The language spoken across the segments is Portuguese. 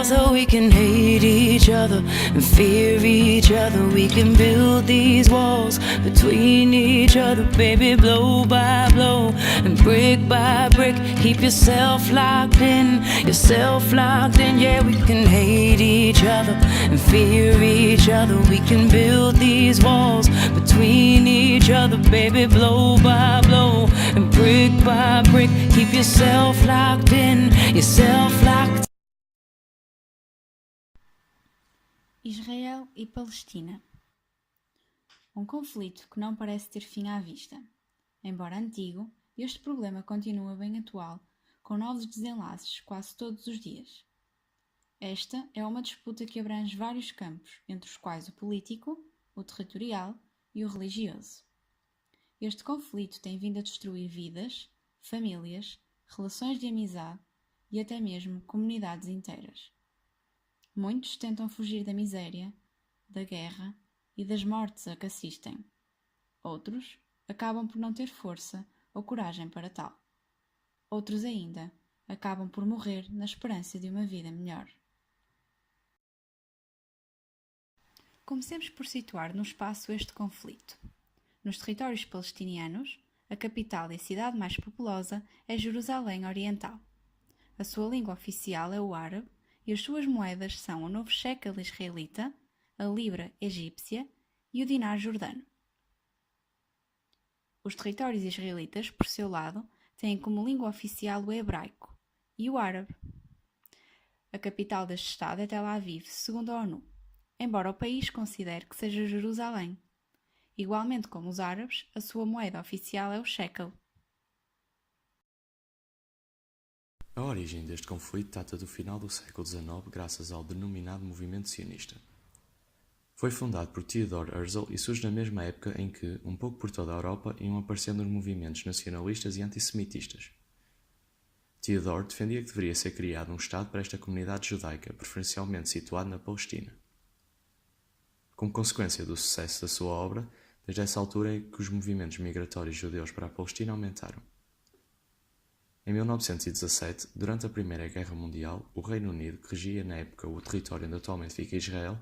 walls so we can hate each other and fear each other. We can build these walls between each other, baby, blow by blow and brick by brick. Keep yourself locked in, yeah. We can hate each other and fear each other. We can build these walls between each other, baby, blow by blow and brick by brick. Keep yourself locked in, locked. Israel e Palestina. Um conflito que não parece ter fim à vista. Embora antigo, este problema continua bem atual, com novos desenlaces quase todos os dias. Esta é uma disputa que abrange vários campos, entre os quais o político, o territorial e o religioso. Este conflito tem vindo a destruir vidas, famílias, relações de amizade e até mesmo comunidades inteiras. Muitos tentam fugir da miséria, da guerra e das mortes a que assistem. Outros acabam por não ter força ou coragem para tal. Outros ainda acabam por morrer na esperança de uma vida melhor. Comecemos por situar no espaço este conflito. Nos territórios palestinianos, a capital e a cidade mais populosa é Jerusalém Oriental. A sua língua oficial é o árabe e as suas moedas são o novo shekel israelita, a libra egípcia e o dinar jordano. Os territórios israelitas, por seu lado, têm como língua oficial o hebraico e o árabe. A capital deste estado é Tel Aviv, segundo a ONU, embora o país considere que seja Jerusalém. Igualmente como os árabes, a sua moeda oficial é o shekel. A origem deste conflito data do final do século XIX graças ao denominado movimento sionista. Foi fundado por Theodor Herzl e surge na mesma época em que, um pouco por toda a Europa, iam aparecendo os movimentos nacionalistas e antissemitistas. Theodor defendia que deveria ser criado um Estado para esta comunidade judaica, preferencialmente situado na Palestina. Como consequência do sucesso da sua obra, desde essa altura é que os movimentos migratórios judeus para a Palestina aumentaram. Em 1917, durante a Primeira Guerra Mundial, o Reino Unido, que regia na época o território onde atualmente fica Israel,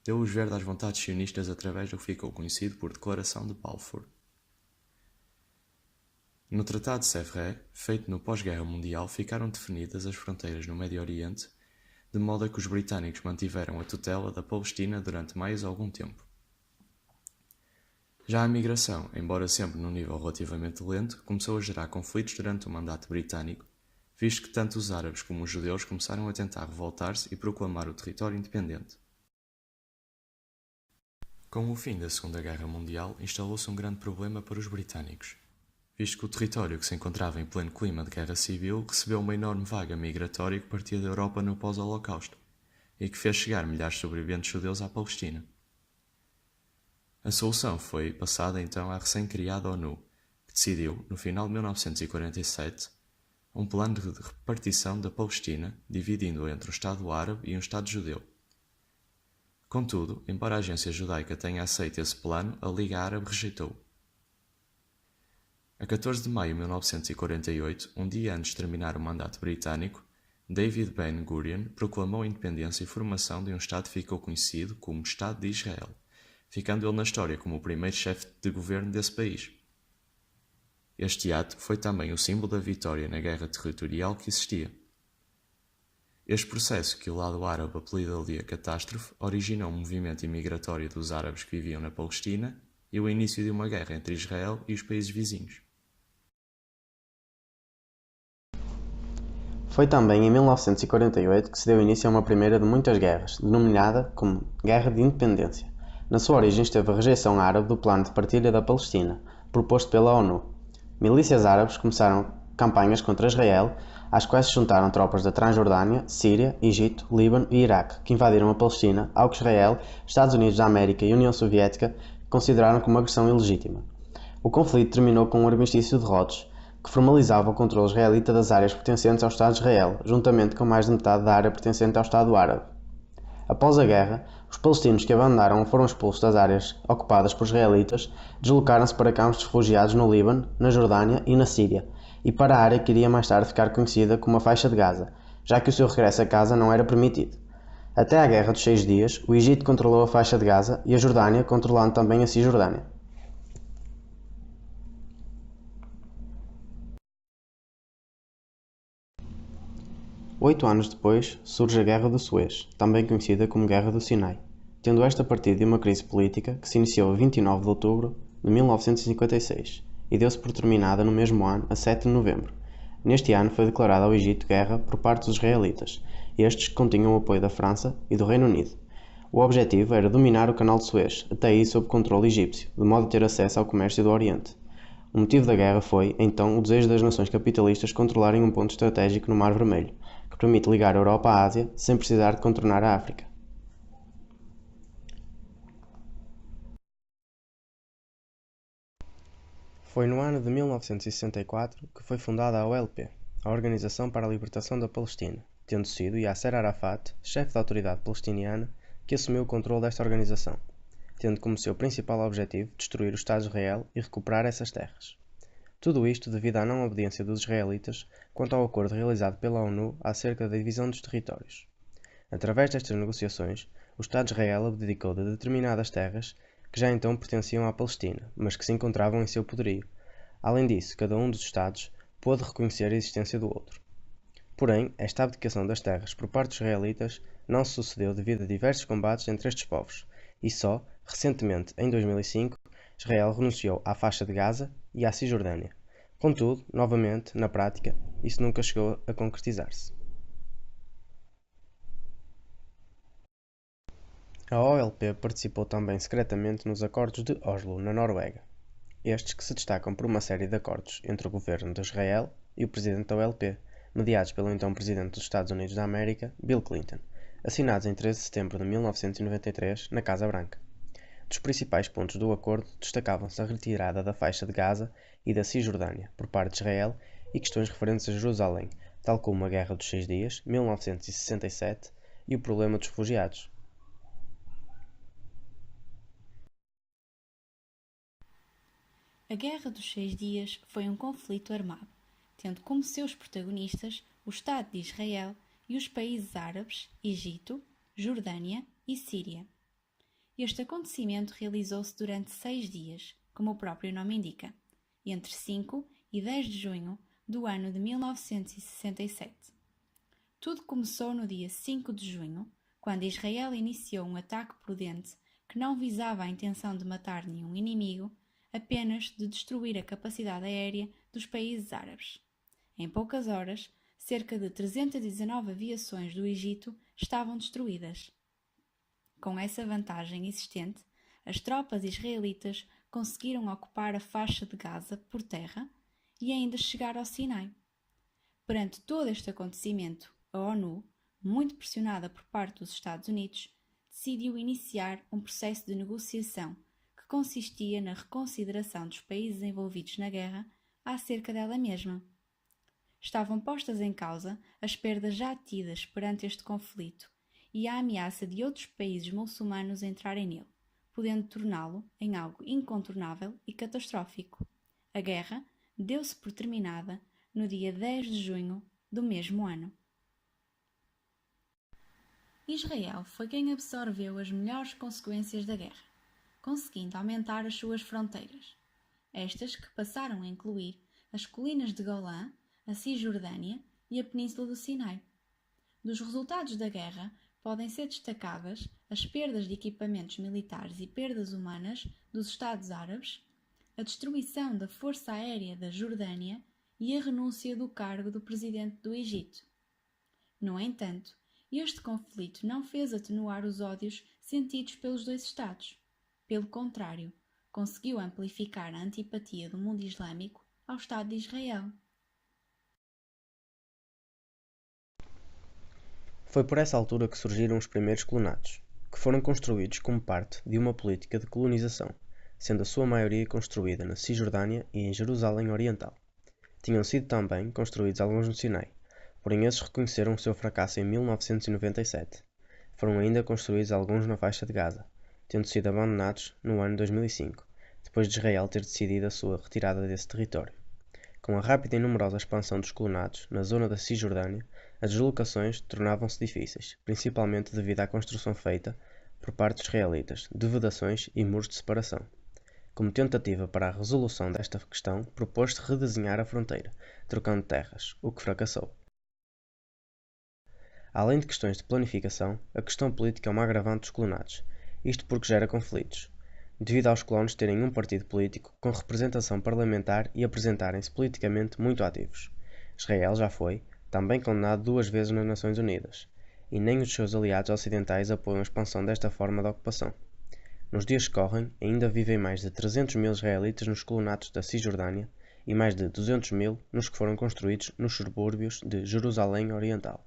deu luz verde às vontades sionistas através do que ficou conhecido por Declaração de Balfour. No Tratado de Sèvres, feito no pós-Guerra Mundial, ficaram definidas as fronteiras no Médio Oriente, de modo a que os britânicos mantiveram a tutela da Palestina durante mais algum tempo. Já a migração, embora sempre num nível relativamente lento, começou a gerar conflitos durante o mandato britânico, visto que tanto os árabes como os judeus começaram a tentar revoltar-se e proclamar o território independente. Com o fim da Segunda Guerra Mundial, instalou-se um grande problema para os britânicos, visto que o território que se encontrava em pleno clima de guerra civil recebeu uma enorme vaga migratória que partia da Europa no pós-Holocausto e que fez chegar milhares de sobreviventes judeus à Palestina. A solução foi passada então à recém-criada ONU, que decidiu, no final de 1947, um plano de repartição da Palestina, dividindo-a entre um Estado árabe e um Estado judeu. Contudo, embora a agência judaica tenha aceito esse plano, a Liga Árabe rejeitou. A 14 de maio de 1948, um dia antes de terminar o mandato britânico, David Ben-Gurion proclamou a independência e formação de um Estado que ficou conhecido como Estado de Israel, ficando ele na história como o primeiro chefe de governo desse país. Este ato foi também o símbolo da vitória na guerra territorial que existia. Este processo, que o lado árabe apelidou de a catástrofe, originou um movimento imigratório dos árabes que viviam na Palestina e o início de uma guerra entre Israel e os países vizinhos. Foi também em 1948 que se deu início a uma primeira de muitas guerras, denominada como Guerra de Independência. Na sua origem esteve a rejeição árabe do plano de partilha da Palestina, proposto pela ONU. Milícias árabes começaram campanhas contra Israel, às quais se juntaram tropas da Transjordânia, Síria, Egito, Líbano e Iraque, que invadiram a Palestina, ao que Israel, Estados Unidos da América e União Soviética consideraram como agressão ilegítima. O conflito terminou com um armistício de Rhodes, que formalizava o controle israelita das áreas pertencentes ao Estado de Israel, juntamente com mais de metade da área pertencente ao Estado árabe. Após a guerra, os palestinos que abandonaram ou foram expulsos das áreas ocupadas por israelitas deslocaram-se para campos de refugiados no Líbano, na Jordânia e na Síria, e para a área que iria mais tarde ficar conhecida como a Faixa de Gaza, já que o seu regresso a casa não era permitido. Até à Guerra dos 6 Dias, o Egito controlou a faixa de Gaza e a Jordânia controlando também a Cisjordânia. Oito anos depois, surge a Guerra do Suez, também conhecida como Guerra do Sinai, tendo esta partido de uma crise política que se iniciou a 29 de outubro de 1956 e deu-se por terminada no mesmo ano, a 7 de novembro. Neste ano foi declarada ao Egito guerra por parte dos israelitas, estes que continham o apoio da França e do Reino Unido. O objetivo era dominar o Canal de Suez, até aí sob controle egípcio, de modo a ter acesso ao comércio do Oriente. O motivo da guerra foi, então, o desejo das nações capitalistas controlarem um ponto estratégico no Mar Vermelho, que permite ligar a Europa à Ásia sem precisar de contornar a África. Foi no ano de 1964 que foi fundada a OLP, a Organização para a Libertação da Palestina, tendo sido Yasser Arafat, chefe da autoridade palestiniana, que assumiu o controle desta organização, tendo como seu principal objetivo destruir o Estado de Israel e recuperar essas terras. Tudo isto devido à não obediência dos israelitas quanto ao acordo realizado pela ONU acerca da divisão dos territórios. Através destas negociações, o Estado de Israel abdicou de determinadas terras que já então pertenciam à Palestina, mas que se encontravam em seu poderio. Além disso, cada um dos Estados pôde reconhecer a existência do outro. Porém, esta abdicação das terras por parte dos israelitas não se sucedeu devido a diversos combates entre estes povos, e só, recentemente, em 2005, Israel renunciou à faixa de Gaza e à Cisjordânia. Contudo, novamente, na prática, isso nunca chegou a concretizar-se. A OLP participou também secretamente nos Acordos de Oslo, na Noruega, estes que se destacam por uma série de acordos entre o governo de Israel e o presidente da OLP, mediados pelo então presidente dos Estados Unidos da América, Bill Clinton, assinados em 13 de setembro de 1993 na Casa Branca. Dos principais pontos do acordo destacavam-se a retirada da faixa de Gaza e da Cisjordânia por parte de Israel e questões referentes a Jerusalém, tal como a Guerra dos 6 Dias, 1967, e o problema dos refugiados. A Guerra dos 6 Dias foi um conflito armado, tendo como seus protagonistas o Estado de Israel e os países árabes, Egito, Jordânia e Síria. Este acontecimento realizou-se durante 6 dias, como o próprio nome indica, entre 5 e 10 de junho do ano de 1967. Tudo começou no dia 5 de junho, quando Israel iniciou um ataque prudente que não visava a intenção de matar nenhum inimigo, apenas de destruir a capacidade aérea dos países árabes. Em poucas horas, cerca de 319 aviações do Egito estavam destruídas. Com essa vantagem existente, as tropas israelitas conseguiram ocupar a faixa de Gaza por terra e ainda chegar ao Sinai. Perante todo este acontecimento, a ONU, muito pressionada por parte dos Estados Unidos, decidiu iniciar um processo de negociação que consistia na reconsideração dos países envolvidos na guerra acerca dela mesma. Estavam postas em causa as perdas já tidas perante este conflito e a ameaça de outros países muçulmanos entrarem nele, podendo torná-lo em algo incontornável e catastrófico. A guerra deu-se por terminada no dia 10 de junho do mesmo ano. Israel foi quem absorveu as melhores consequências da guerra, conseguindo aumentar as suas fronteiras, estas que passaram a incluir as colinas de Golã, a Cisjordânia e a Península do Sinai. Dos resultados da guerra podem ser destacadas as perdas de equipamentos militares e perdas humanas dos Estados Árabes, a destruição da Força Aérea da Jordânia e a renúncia do cargo do presidente do Egito. No entanto, este conflito não fez atenuar os ódios sentidos pelos dois Estados. Pelo contrário, conseguiu amplificar a antipatia do mundo islâmico ao Estado de Israel. Foi por essa altura que surgiram os primeiros colonatos, que foram construídos como parte de uma política de colonização, sendo a sua maioria construída na Cisjordânia e em Jerusalém Oriental. Tinham sido também construídos alguns no Sinai, porém esses reconheceram o seu fracasso em 1997. Foram ainda construídos alguns na faixa de Gaza, tendo sido abandonados no ano 2005, depois de Israel ter decidido a sua retirada desse território. Com a rápida e numerosa expansão dos colonatos na zona da Cisjordânia, As deslocações tornavam-se difíceis, principalmente devido à construção feita, por parte dos israelitas, de vedações e muros de separação. Como tentativa para a resolução desta questão, propôs-se redesenhar a fronteira, trocando terras, o que fracassou. Além de questões de planificação, a questão política é uma agravante dos colonatos, isto porque gera conflitos, devido aos colonos terem um partido político com representação parlamentar e apresentarem-se politicamente muito ativos. Israel já foi, também condenado 2 vezes nas Nações Unidas, e nem os seus aliados ocidentais apoiam a expansão desta forma de ocupação. Nos dias que correm, ainda vivem mais de 300 mil israelitas nos colonatos da Cisjordânia e mais de 200 mil nos que foram construídos nos subúrbios de Jerusalém Oriental.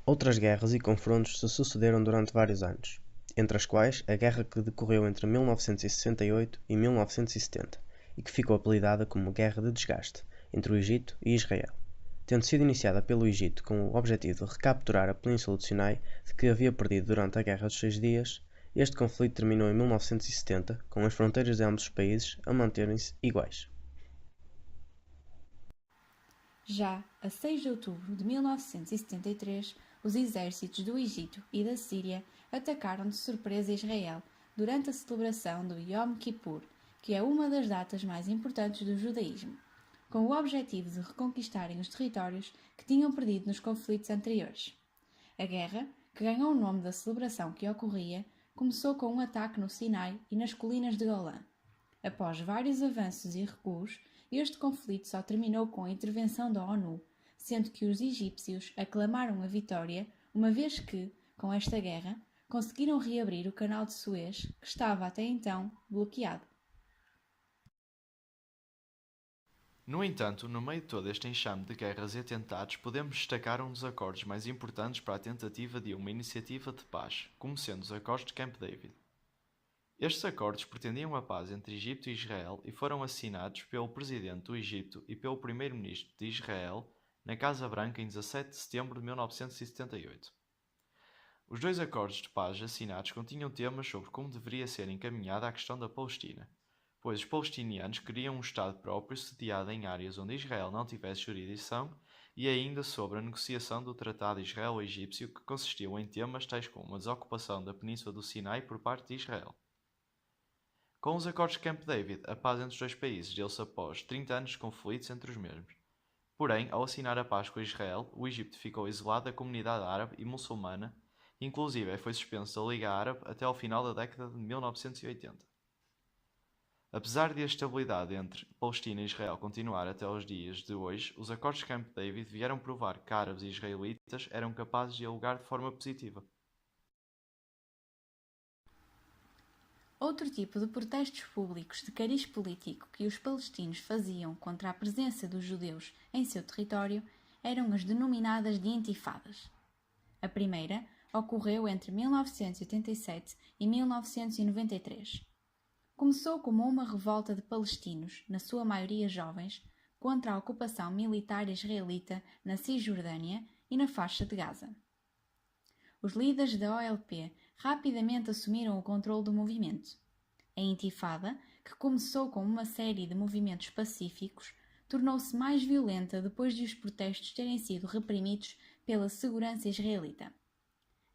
Outras guerras e confrontos se sucederam durante vários anos, entre as quais a guerra que decorreu entre 1968 e 1970 e que ficou apelidada como Guerra de Desgaste entre o Egito e Israel, tendo sido iniciada pelo Egito com o objetivo de recapturar a Península do Sinai de que havia perdido durante a Guerra dos 6 Dias. Este conflito terminou em 1970 com as fronteiras de ambos os países a manterem-se iguais. Já a 6 de outubro de 1973, os exércitos do Egito e da Síria atacaram de surpresa Israel durante a celebração do Yom Kippur, que é uma das datas mais importantes do judaísmo, com o objetivo de reconquistarem os territórios que tinham perdido nos conflitos anteriores. A guerra, que ganhou o nome da celebração que ocorria, começou com um ataque no Sinai e nas colinas de Golã. Após vários avanços e recuos, este conflito só terminou com a intervenção da ONU, sendo que os egípcios aclamaram a vitória, uma vez que, com esta guerra, conseguiram reabrir o canal de Suez, que estava até então bloqueado. No entanto, no meio de todo este enxame de guerras e atentados, podemos destacar um dos acordos mais importantes para a tentativa de uma iniciativa de paz, como sendo os Acordos de Camp David. Estes acordos pretendiam a paz entre Egito e Israel e foram assinados pelo presidente do Egito e pelo primeiro-ministro de Israel na Casa Branca em 17 de setembro de 1978. Os 2 acordos de paz assinados continham temas sobre como deveria ser encaminhada a questão da Palestina, pois os palestinianos queriam um Estado próprio sediado em áreas onde Israel não tivesse jurisdição e ainda sobre a negociação do Tratado Israelo-Egípcio, que consistiu em temas tais como a desocupação da Península do Sinai por parte de Israel. Com os acordos de Camp David, a paz entre os 2 países deu-se após 30 anos de conflitos entre os mesmos. Porém, ao assinar a paz com Israel, o Egito ficou isolado da comunidade árabe e muçulmana, inclusive foi suspenso da Liga Árabe até ao final da década de 1980. Apesar de a estabilidade entre Palestina e Israel continuar até aos dias de hoje, os acordos de Camp David vieram provar que árabes e israelitas eram capazes de dialogar de forma positiva. Outro tipo de protestos públicos de cariz político que os palestinos faziam contra a presença dos judeus em seu território eram as denominadas de intifadas. A primeira ocorreu entre 1987 e 1993. Começou como uma revolta de palestinos, na sua maioria jovens, contra a ocupação militar israelita na Cisjordânia e na faixa de Gaza. Os líderes da OLP rapidamente assumiram o controle do movimento. A intifada, que começou com uma série de movimentos pacíficos, tornou-se mais violenta depois de os protestos terem sido reprimidos pela segurança israelita.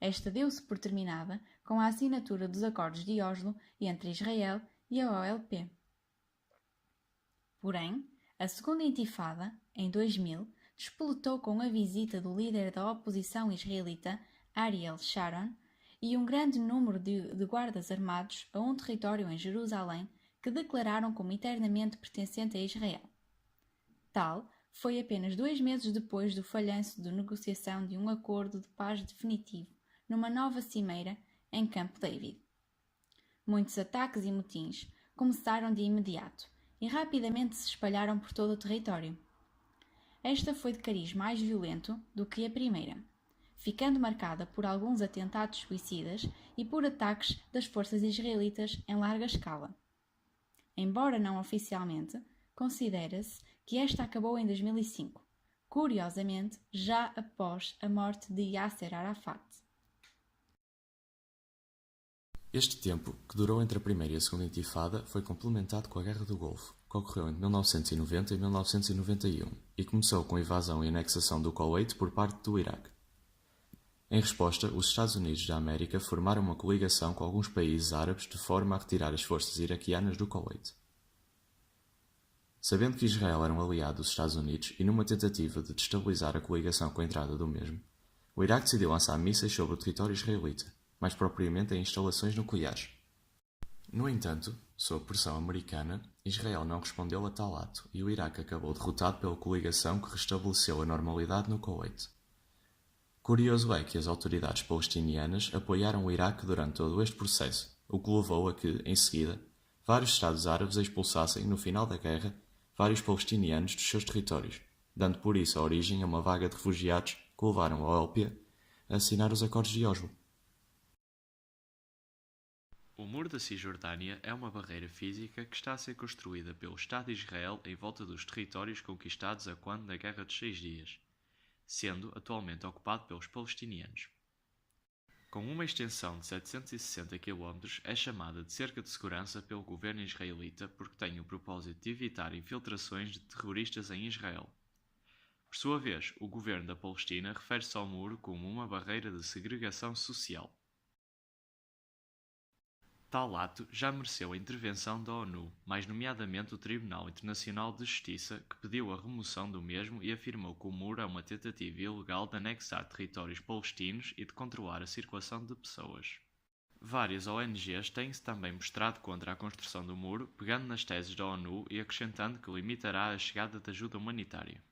Esta deu-se por terminada com a assinatura dos Acordos de Oslo entre Israel e a OLP. Porém, a segunda intifada, em 2000, despoletou com a visita do líder da oposição israelita, Ariel Sharon, e um grande número de guardas armados a um território em Jerusalém que declararam como eternamente pertencente a Israel. Tal foi apenas 2 meses depois do falhanço da negociação de um acordo de paz definitivo numa nova cimeira em Camp David. Muitos ataques e motins começaram de imediato e rapidamente se espalharam por todo o território. Esta foi de cariz mais violento do que a primeira, ficando marcada por alguns atentados suicidas e por ataques das forças israelitas em larga escala. Embora não oficialmente, considera-se que esta acabou em 2005, curiosamente já após a morte de Yasser Arafat. Este tempo, que durou entre a primeira e a segunda intifada, foi complementado com a Guerra do Golfo, que ocorreu entre 1990 e 1991 e começou com a invasão e anexação do Kuwait por parte do Iraque. Em resposta, os Estados Unidos da América formaram uma coligação com alguns países árabes de forma a retirar as forças iraquianas do Kuwait. Sabendo que Israel era um aliado dos Estados Unidos e numa tentativa de destabilizar a coligação com a entrada do mesmo, o Iraque decidiu lançar mísseis sobre o território israelita, mais propriamente em instalações nucleares. No entanto, sob pressão americana, Israel não respondeu a tal ato e o Iraque acabou derrotado pela coligação que restabeleceu a normalidade no Kuwait. Curioso é que as autoridades palestinianas apoiaram o Iraque durante todo este processo, o que levou a que, em seguida, vários Estados árabes expulsassem, no final da guerra, vários palestinianos dos seus territórios, dando por isso a origem a uma vaga de refugiados que levaram a OLP a assinar os Acordos de Oslo. O Muro da Cisjordânia é uma barreira física que está a ser construída pelo Estado de Israel em volta dos territórios conquistados a quando da Guerra dos 6 Dias, sendo atualmente ocupado pelos palestinianos. Com uma extensão de 760 km, é chamada de cerca de segurança pelo governo israelita porque tem o propósito de evitar infiltrações de terroristas em Israel. Por sua vez, o governo da Palestina refere-se ao muro como uma barreira de segregação social. Tal ato já mereceu a intervenção da ONU, mais nomeadamente o Tribunal Internacional de Justiça, que pediu a remoção do mesmo e afirmou que o muro é uma tentativa ilegal de anexar territórios palestinos e de controlar a circulação de pessoas. Várias ONGs têm-se também mostrado contra a construção do muro, pegando nas teses da ONU e acrescentando que limitará a chegada de ajuda humanitária.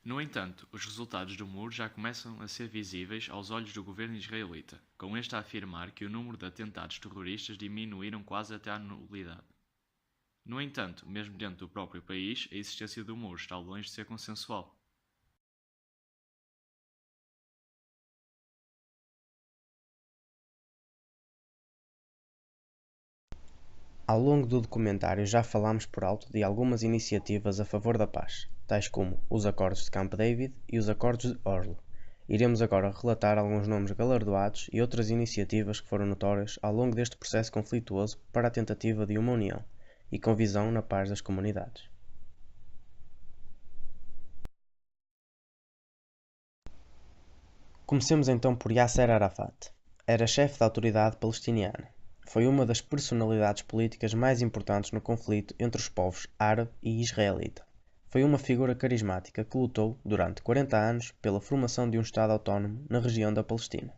No entanto, os resultados do muro já começam a ser visíveis aos olhos do governo israelita, com este a afirmar que o número de atentados terroristas diminuíram quase até à nulidade. No entanto, mesmo dentro do próprio país, a existência do muro está longe de ser consensual. Ao longo do documentário já falámos por alto de algumas iniciativas a favor da paz, tais como os Acordos de Camp David e os Acordos de Oslo. Iremos agora relatar alguns nomes galardoados e outras iniciativas que foram notórias ao longo deste processo conflituoso para a tentativa de uma união e com visão na paz das comunidades. Comecemos então por Yasser Arafat. Era chefe da autoridade palestiniana. Foi uma das personalidades políticas mais importantes no conflito entre os povos árabe e israelita. Foi uma figura carismática que lutou, durante 40 anos, pela formação de um Estado autónomo na região da Palestina.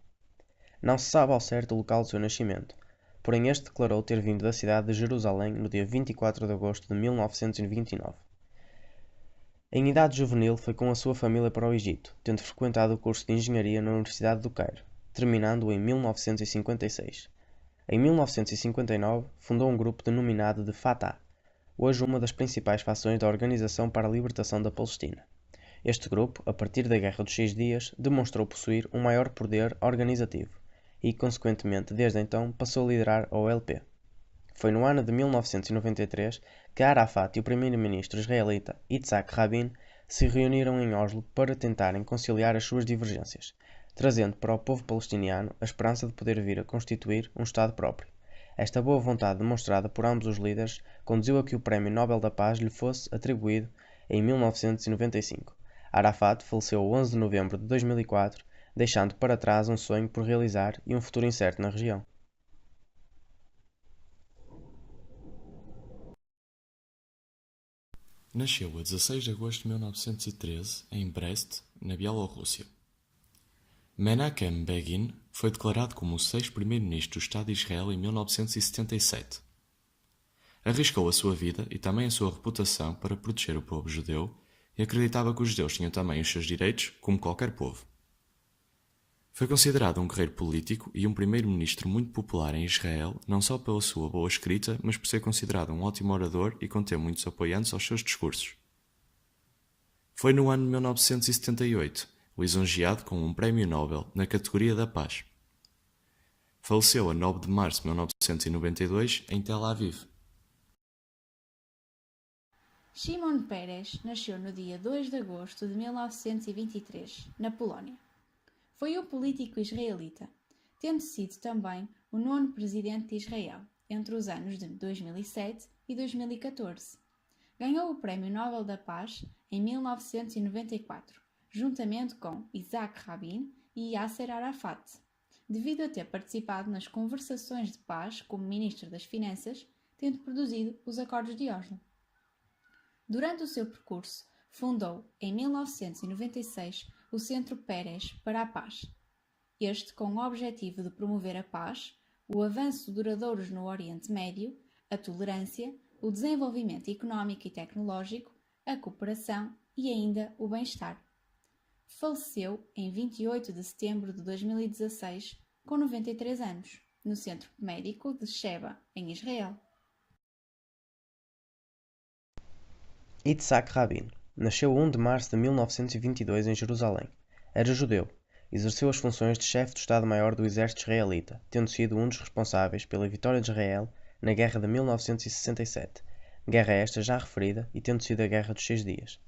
Não se sabe ao certo o local do seu nascimento, porém este declarou ter vindo da cidade de Jerusalém no dia 24 de agosto de 1929. Em idade juvenil foi com a sua família para o Egito, tendo frequentado o curso de engenharia na Universidade do Cairo, terminando-o em 1956. Em 1959, fundou um grupo denominado de Fatah, hoje uma das principais fações da Organização para a Libertação da Palestina. Este grupo, a partir da Guerra dos 6 Dias, demonstrou possuir um maior poder organizativo e, consequentemente, desde então, passou a liderar a OLP. Foi no ano de 1993 que Arafat e o primeiro-ministro israelita Yitzhak Rabin se reuniram em Oslo para tentarem conciliar as suas divergências, trazendo para o povo palestiniano a esperança de poder vir a constituir um Estado próprio. Esta boa vontade demonstrada por ambos os líderes conduziu a que o Prémio Nobel da Paz lhe fosse atribuído em 1995. Arafat faleceu 11 de novembro de 2004, deixando para trás um sonho por realizar e um futuro incerto na região. Nasceu a 16 de agosto de 1913 em Brest, na Bielorrússia. Menachem Begin foi declarado como o 6º primeiro-ministro do Estado de Israel em 1977. Arriscou a sua vida e também a sua reputação para proteger o povo judeu e acreditava que os judeus tinham também os seus direitos, como qualquer povo. Foi considerado um guerreiro político e um primeiro-ministro muito popular em Israel, não só pela sua boa escrita, mas por ser considerado um ótimo orador e conter muitos apoiantes aos seus discursos. Foi no ano de 1978 lisonjeado com um Prémio Nobel na categoria da Paz. Faleceu a 9 de março de 1992 em Tel Aviv. Shimon Peres nasceu no dia 2 de agosto de 1923, na Polónia. Foi um político israelita. tendo sido também o 9º presidente de Israel, entre os anos de 2007 e 2014. Ganhou o Prémio Nobel da Paz em 1994, juntamente com Isaac Rabin e Yasser Arafat, devido a ter participado nas conversações de paz como Ministro das Finanças, tendo produzido os Acordos de Oslo. Durante o seu percurso, fundou, em 1996, o Centro Peres para a Paz. Este com o objetivo de promover a paz, o avanço duradouros no Oriente Médio, a tolerância, o desenvolvimento económico e tecnológico, a cooperação e ainda o bem-estar. Faleceu em 28 de setembro de 2016, com 93 anos, no Centro Médico de Sheba, em Israel. Yitzhak Rabin nasceu 1 de março de 1922 em Jerusalém. Era judeu. Exerceu as funções de chefe do Estado-Maior do Exército Israelita, tendo sido um dos responsáveis pela vitória de Israel na Guerra de 1967, guerra esta já referida e tendo sido a Guerra dos 6 Dias.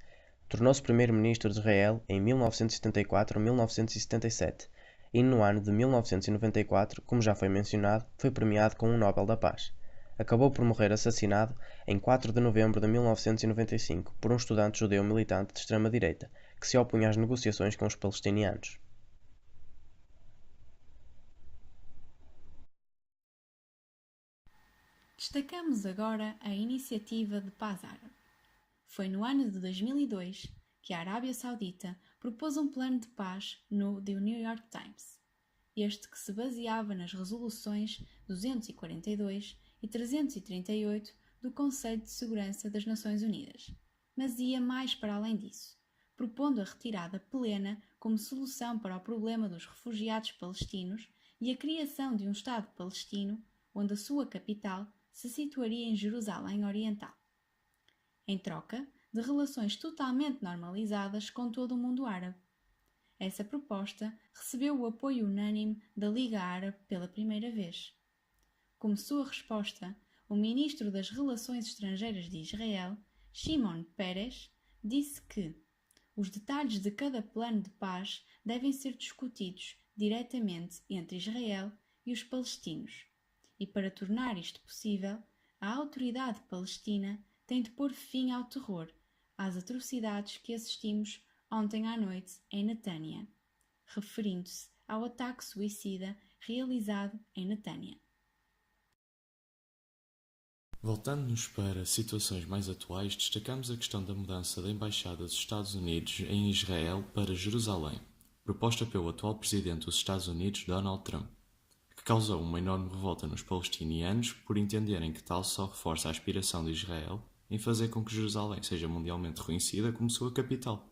Tornou-se primeiro-ministro de Israel em 1974 a 1977 e no ano de 1994, como já foi mencionado, foi premiado com o Nobel da Paz. Acabou por morrer assassinado em 4 de novembro de 1995 por um estudante judeu militante de extrema-direita que se opunha às negociações com os palestinianos. Destacamos agora a Iniciativa de Paz Árabe. Foi no ano de 2002 que a Arábia Saudita propôs um plano de paz no The New York Times, este que se baseava nas resoluções 242 e 338 do Conselho de Segurança das Nações Unidas, mas ia mais para além disso, propondo a retirada plena como solução para o problema dos refugiados palestinos e a criação de um Estado palestino, onde a sua capital se situaria em Jerusalém Oriental, em troca de relações totalmente normalizadas com todo o mundo árabe. Essa proposta recebeu o apoio unânime da Liga Árabe pela primeira vez. Como sua resposta, o ministro das Relações Estrangeiras de Israel, Shimon Peres, disse que os detalhes de cada plano de paz devem ser discutidos diretamente entre Israel e os palestinos, e para tornar isto possível, a autoridade palestina tem de pôr fim ao terror, às atrocidades que assistimos ontem à noite em Netânia, referindo-se ao ataque suicida realizado em Netânia. Voltando-nos para situações mais atuais, destacamos a questão da mudança da Embaixada dos Estados Unidos em Israel para Jerusalém, proposta pelo atual presidente dos Estados Unidos, Donald Trump, que causou uma enorme revolta nos palestinianos por entenderem que tal só reforça a aspiração de Israel em fazer com que Jerusalém seja mundialmente reconhecida como sua capital.